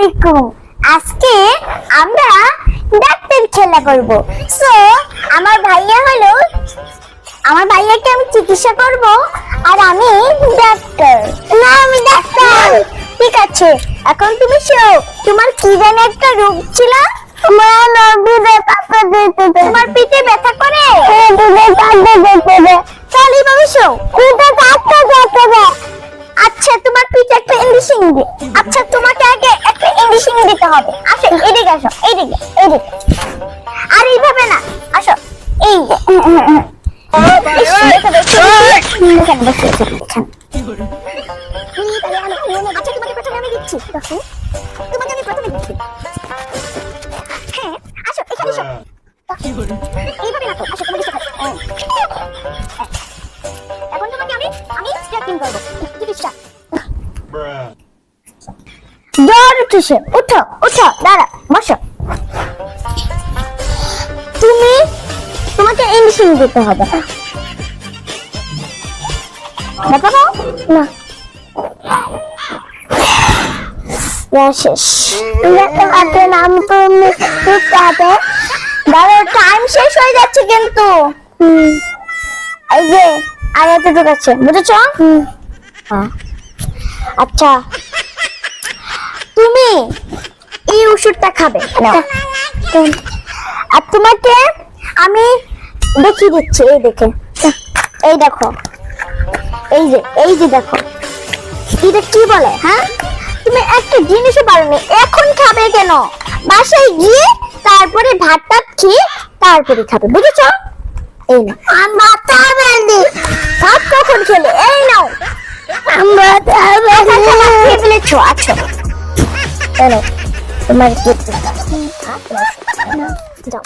আলাইকুম। আজকে আমরা ডাক্তার খেলা করব। সো আমার ভাইয়াকে আমি চিকিৎসা করব আর আমি ডাক্তার। না, আমি ডাক্তার। ঠিক আছে, এখন তুমি শো। তোমার কি জানি একটা রোগ ছিল? তোমার পিঠে ব্যথা করে? তাহলে এইভাবে শো। আচ্ছা, তোমার পিঠে একটা ইঞ্জেকশন দি। আচ্ছা, তোমাকে আগে একটা ইঞ্জেকশন দিতে হবে। আসো, এদিকে আসো, এদিকে। আর এইভাবে না, আসো, এই যে। আচ্ছা, তোমাকে প্রথমে আমি দিচ্ছি। তোমাকে আমি প্রথমে দিচ্ছি। হ্যাঁ, আসো, এখানে এসো। এইভাবে না তো, আসো, তোমাকে এখন তোমাকে আমি স্ট্রেচিং করবো। চিকিৎসা। জ্বর উঠেছে, উঠো, দাঁড়া, বসো। তোমাকে ইঞ্জেকশন দিতে হবে। না, শেষ। নাম তুমি দাঁড়া, টাইম শেষ হয়ে যাচ্ছে কিন্তু। এই যে আর এতটুকু আছে, বুঝেছ? আচ্ছা, তুমি এই ওষুধটা খাবে। আর তোমাকে আমি দেখিয়ে দিচ্ছি। এই দেখে, এই দেখো, এই যে দেখো, এটা কি বলে? হ্যাঁ, তুমি একটা জিনিসও পারোনি, এখন খাবে কেন? বাসায় গিয়ে তারপরে ভাতটা খেয়ে তারপরে খাবে, বুঝেছো? এই না, ভাত কখন খেলে? এই নাও, ফেলেছো। আচ্ছা, তোমার কি যাও।